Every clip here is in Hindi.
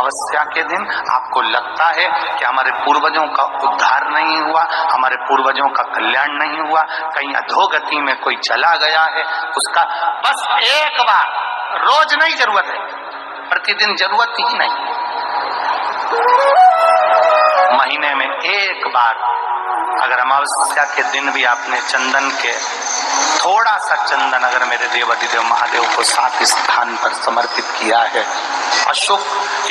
अमावस्या के दिन आपको लगता है कि हमारे पूर्वजों का उद्धार नहीं हुआ, हमारे पूर्वजों का कल्याण नहीं हुआ, कहीं अधोगति में कोई चला गया है, उसका बस एक बार, रोज नहीं जरूरत है, प्रतिदिन जरूरत ही नहीं, महीने में एक बार अगर अमावस्या के दिन भी आपने चंदन के थोड़ा सा चंदन अगर मेरे देवाधिदेव महादेव को 7 स्थान पर समर्पित किया है। अशोक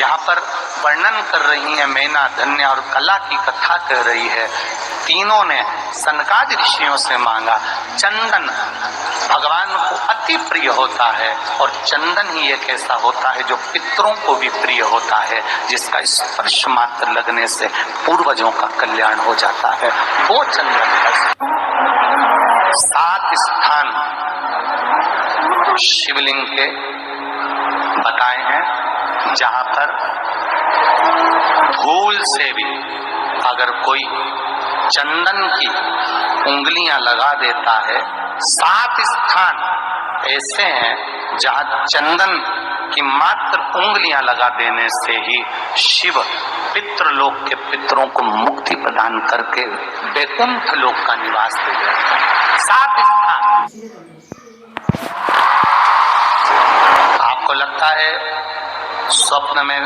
यहाँ पर वर्णन कर रही है, मैना, धन्य और कला की कथा कर रही है। तीनों ने सनकादि ऋषियों से मांगा। चंदन भगवान को अति प्रिय होता है और चंदन ही एक ऐसा होता है जो पितरों को भी प्रिय होता है, जिसका स्पर्श मात्र लगने से पूर्वजों का कल्याण हो जाता है। वो चंदन का 7 स्थान शिवलिंग के बताए हैं, जहां पर भूल से भी अगर कोई चंदन की उंगलियां लगा देता है। 7 स्थान ऐसे हैं जहां चंदन की मात्र उंगलियां लगा देने से ही शिव पितृलोक के पितरों को मुक्ति प्रदान करके वैकुंठ लोक का निवास दे देते हैं। 7 स्थान। आपको लगता है स्वप्न में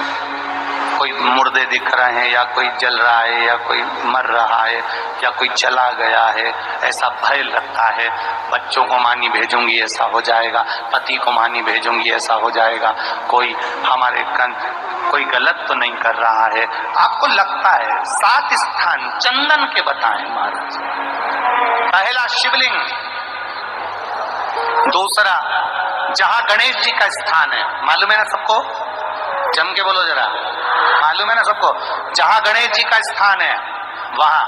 कोई मुर्दे दिख रहे हैं, या कोई जल रहा है, या कोई मर रहा है, या कोई चला गया है, ऐसा भय लगता है। बच्चों को मानी भेजूंगी ऐसा हो जाएगा, पति को मानी भेजूंगी ऐसा हो जाएगा, कोई हमारे कोई गलत तो नहीं कर रहा है। आपको लगता है 7 स्थान चंदन के बताएं महाराज। पहला शिवलिंग, दूसरा जहां गणेश जी का स्थान है, मालूम है ना सबको, जम के बोलो जरा, मालूम है ना सबको, जहां गणेश जी का स्थान है वहां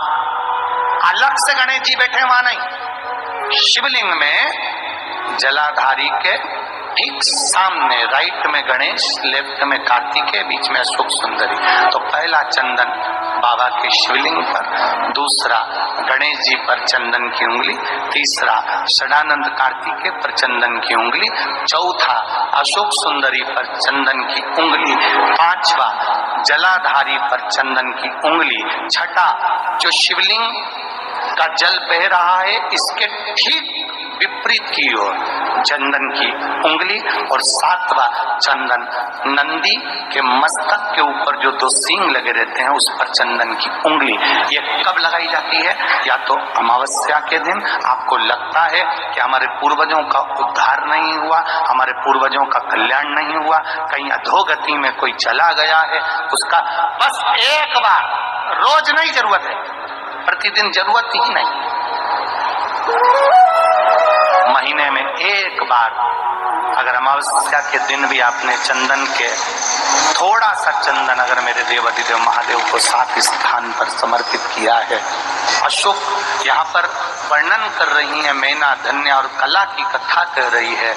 अलग से गणेश जी बैठे, वहां नहीं। शिवलिंग में जलाधारी के ठीक सामने राइट में गणेश, लेफ्ट में कार्तिकेय, बीच में अशोक सुंदरी। तो पहला चंदन बाबा के शिवलिंग पर, दूसरा गणेश जी पर चंदन की उंगली, तीसरा षडानंद कार्तिकेय पर चंदन की उंगली, चौथा अशोक सुंदरी पर चंदन की उंगली, पांचवा जलाधारी पर चंदन की उंगली, छठा जो शिवलिंग का जल बह रहा है इसके ठीक विपरीत की ओर चंदन की उंगली, और 7वां चंदन नंदी के मस्तक के ऊपर जो 2 सींग लगे रहते हैं उस पर चंदन की उंगली। ये कब लगाई जाती है? या तो अमावस्या के दिन आपको लगता है कि हमारे पूर्वजों का उद्धार नहीं हुआ, हमारे पूर्वजों का कल्याण नहीं हुआ, कहीं अधोगति में कोई चला गया है, उसका बस एक बार, रोज नहीं जरूरत है, प्रतिदिन जरूरत ही नहीं, महीने में एक बार अगर अमावस्या के दिन भी आपने चंदन के थोड़ा सा चंदन अगर मेरे देवाधिदेव महादेव को 7 स्थान पर समर्पित किया है। अशोक यहाँ पर वर्णन कर रही है, मैना, धन्य और कला की कथा कर रही है।